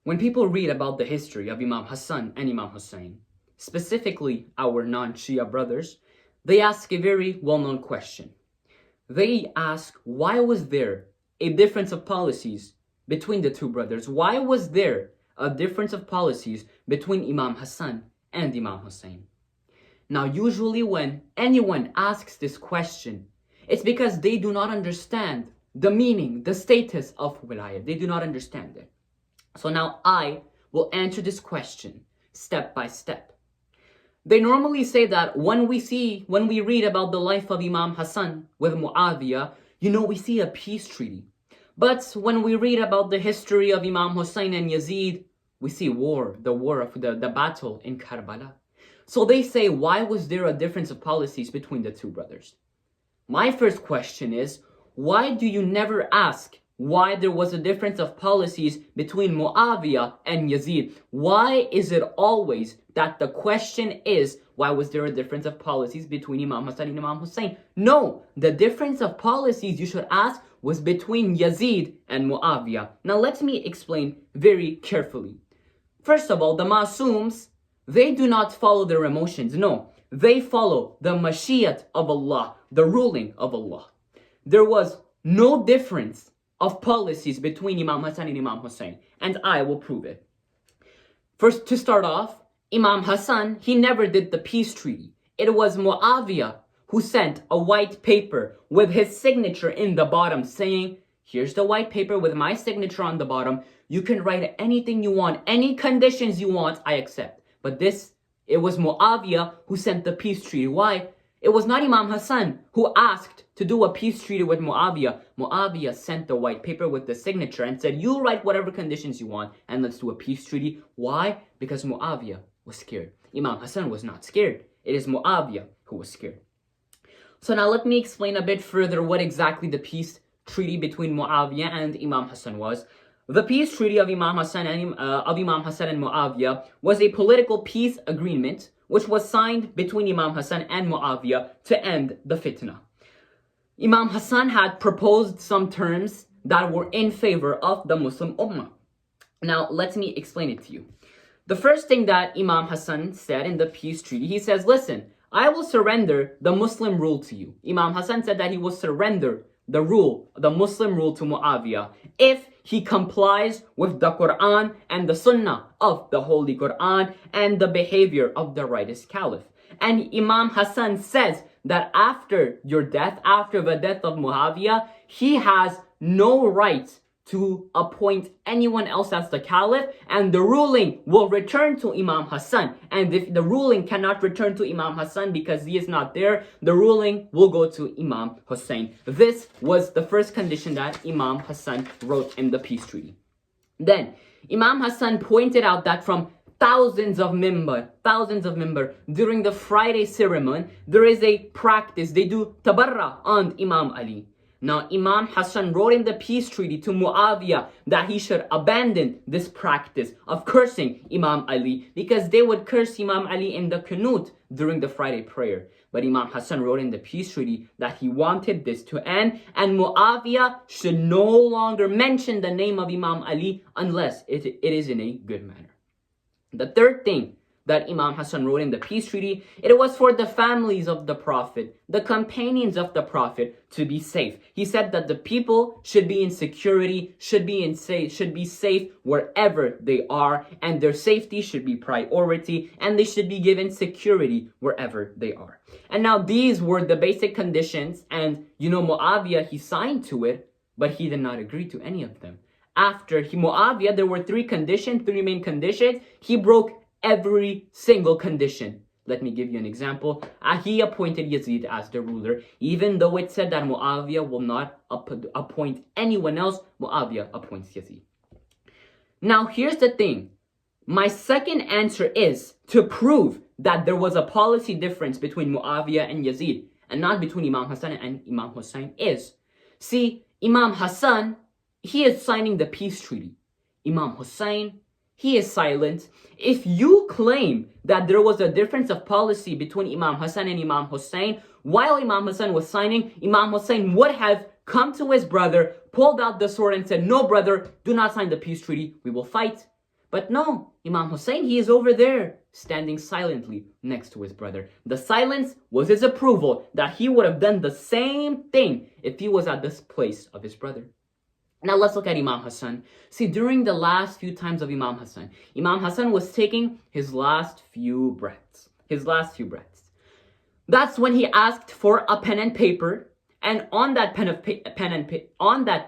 When people read about the history of Imam Hassan and Imam Hussein, specifically our non-Shia brothers, they ask a very well-known question. They ask, why was there a difference of policies between the two brothers? Why was there a difference of policies between Imam Hassan and Imam Hussein? Now, usually when anyone asks this question, it's because they do not understand the meaning, the status of wilayah. They do not understand it. So now I will answer this question step by step. They normally say that when we read about the life of Imam Hassan with Muawiyah, we see a peace treaty. But when we read about the history of Imam Hussein and Yazid, we see war, the battle in Karbala. So they say, why was there a difference of policies between the two brothers? My first question is, why do you never ask why there was a difference of policies between Muawiyah and Yazid? Why is it always that the question is, why was there a difference of policies between Imam Hassan and Imam Hussein? No, the difference of policies you should ask was between Yazid and Muawiyah. Now let me explain very carefully. First of all, the Masums, they do not follow their emotions. No, they follow the Mashiat of Allah, the ruling of Allah. There was no difference of policies between Imam Hassan and Imam Hussein, and I will prove it. First, to start off, Imam Hassan, he never did the peace treaty. It was Muawiyah who sent a white paper with his signature in the bottom saying, here's the white paper with my signature on the bottom. You can write anything you want, any conditions you want, I accept. But it was Muawiyah who sent the peace treaty. Why? It was not Imam Hassan who asked to do a peace treaty with Muawiyah. Muawiyah sent the white paper with the signature and said, you write whatever conditions you want and let's do a peace treaty. Why? Because Muawiyah was scared. Imam Hassan was not scared. It is Muawiyah who was scared. So now let me explain a bit further what exactly the peace treaty between Muawiyah and Imam Hassan was. The peace treaty of Imam Hassan and Muawiyah was a political peace agreement which was signed between Imam Hassan and Muawiyah to end the fitna. Imam Hassan had proposed some terms that were in favor of the Muslim Ummah. Now, let me explain it to you. The first thing that Imam Hassan said in the peace treaty, he says, listen, I will surrender the Muslim rule to you. Imam Hassan said that he will surrender the Muslim rule to Muawiyah if he complies with the Quran and the Sunnah of the Holy Quran and the behavior of the righteous Caliph. And Imam Hassan says that after your death, after the death of Muawiyah, he has no right to appoint anyone else as the Caliph, and the ruling will return to Imam Hassan. And if the ruling cannot return to Imam Hassan because he is not there, the ruling will go to Imam Hussein. This was the first condition that Imam Hassan wrote in the peace treaty. Then, Imam Hassan pointed out that from thousands of mimbar, during the Friday ceremony, there is a practice. They do tabarra on Imam Ali. Now, Imam Hassan wrote in the peace treaty to Muawiyah that he should abandon this practice of cursing Imam Ali because they would curse Imam Ali in the Qunut during the Friday prayer. But Imam Hassan wrote in the peace treaty that he wanted this to end and Muawiyah should no longer mention the name of Imam Ali unless it is in a good manner. The third thing that Imam Hassan wrote in the peace treaty, it was for the families of the Prophet, the companions of the Prophet, to be safe. He said that the people should be in security, should be safe wherever they are, and their safety should be priority, and they should be given security wherever they are. And now these were the basic conditions, and Muawiyah, he signed to it, but he did not agree to any of them. After Muawiyah, there were three main conditions. He broke every single condition. Let me give you an example. He appointed Yazid as the ruler, even though it said that Muawiyah will not appoint anyone else. Muawiyah appoints Yazid. Now, here's the thing. My second answer is to prove that there was a policy difference between Muawiyah and Yazid, and not between Imam Hassan and Imam Hussein is. See, Imam Hassan, he is signing the peace treaty. Imam Hussein, he is silent. If you claim that there was a difference of policy between Imam Hassan and Imam Hussein, while Imam Hassan was signing, Imam Hussein would have come to his brother, pulled out the sword and said, no brother, do not sign the peace treaty, we will fight. But no, Imam Hussein, he is over there, standing silently next to his brother. The silence was his approval that he would have done the same thing if he was at this place of his brother. Now let's look at Imam Hassan. See, during the last few times of Imam Hassan was taking his last few breaths. That's when he asked for a pen and paper, and on that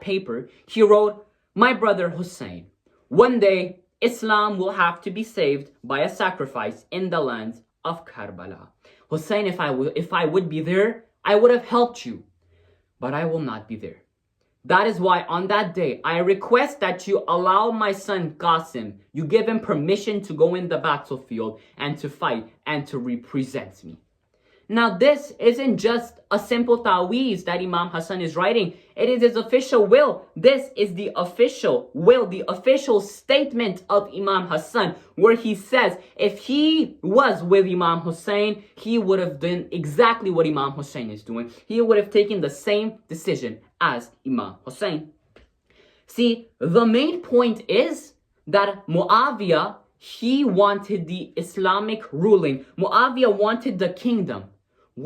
paper, he wrote, "My brother Hussein, one day Islam will have to be saved by a sacrifice in the lands of Karbala. Hussein, if I would be there, I would have helped you, but I will not be there. That is why on that day, I request that you allow my son Qasim, you give him permission to go in the battlefield and to fight and to represent me." Now this isn't just a simple ta'weez that Imam Hassan is writing. It is his official will. This is the official will, the official statement of Imam Hassan, where he says if he was with Imam Hussein, he would have done exactly what Imam Hussein is doing. He would have taken the same decision as Imam Hussein. See, the main point is that Muawiyah, he wanted the Islamic ruling. Muawiyah wanted the kingdom.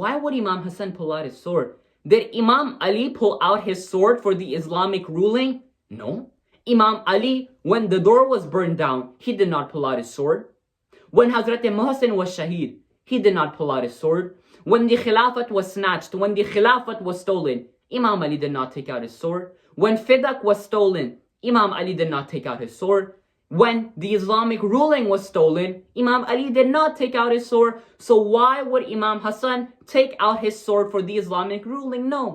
Why would Imam Hassan pull out his sword? Did Imam Ali pull out his sword for the Islamic ruling? No. Imam Ali, when the door was burned down, he did not pull out his sword. When Hazrat Muhsin was shaheed, he did not pull out his sword. When the Khilafat was snatched, when the Khilafat was stolen, Imam Ali did not take out his sword. When Fidak was stolen, Imam Ali did not take out his sword. When the Islamic ruling was stolen, Imam Ali did not take out his sword. So why would Imam Hassan take out his sword for the Islamic ruling? No.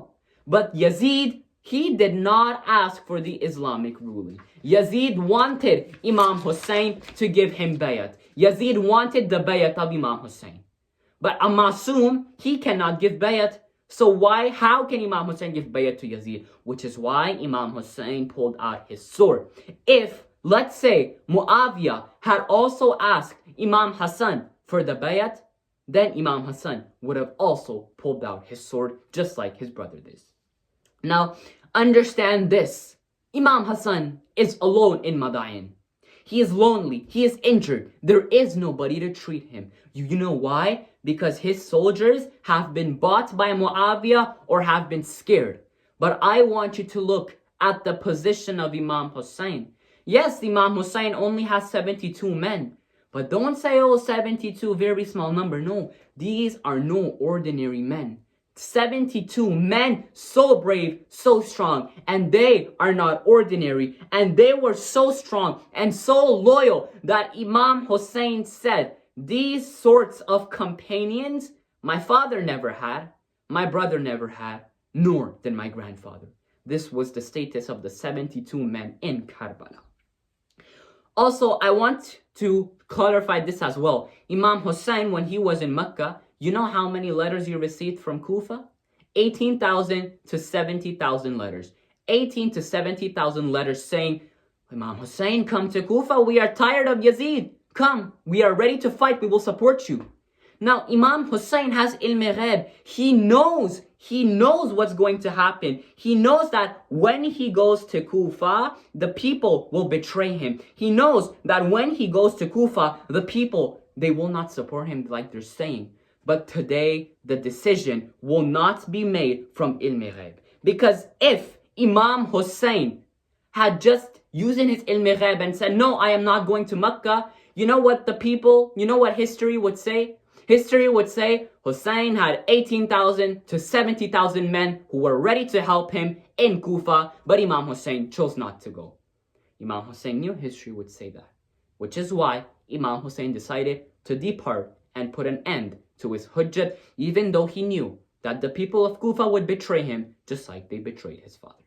But Yazid, he did not ask for the Islamic ruling. Yazid wanted Imam Hussein to give him bayat. Yazid wanted the bayat of Imam Hussein. But a Masoom, he cannot give bayat. So how can Imam Hussein give bayat to Yazid? Which is why Imam Hussein pulled out his sword. If, let's say, Muawiyah had also asked Imam Hassan for the bayat, then Imam Hassan would have also pulled out his sword just like his brother did. Now, understand this. Imam Hassan is alone in Madain. He is lonely. He is injured. There is nobody to treat him. You know why? Because his soldiers have been bought by Muawiyah or have been scared. But I want you to look at the position of Imam Hussein. Yes, Imam Hussein only has 72 men. But don't say, oh, 72, very small number. No, these are no ordinary men. 72 men, so brave, so strong, and they are not ordinary. And they were so strong and so loyal that Imam Hussein said, these sorts of companions, my father never had, my brother never had, nor did my grandfather. This was the status of the 72 men in Karbala. Also, I want to clarify this as well. Imam Hussein, when he was in Mecca, you know how many letters he received from Kufa? 18,000 to 70,000 letters. 18 to 70,000 letters saying, Imam Hussein, come to Kufa. We are tired of Yazid. Come, we are ready to fight. We will support you. Now, Imam Hussein has ilm-e-ghaib. He knows what's going to happen. He knows that when he goes to Kufa, the people will betray him. He knows that when he goes to Kufa, the people, they will not support him like they're saying. But today, the decision will not be made from ilm-e-ghaib. Because if Imam Hussein had just used his ilm-e-ghaib and said, no, I am not going to Mecca, you know what history would say? History would say Hussein had 18,000 to 70,000 men who were ready to help him in Kufa, but Imam Hussein chose not to go. Imam Hussein knew history would say that, which is why Imam Hussein decided to depart and put an end to his hujjat, even though he knew that the people of Kufa would betray him just like they betrayed his father.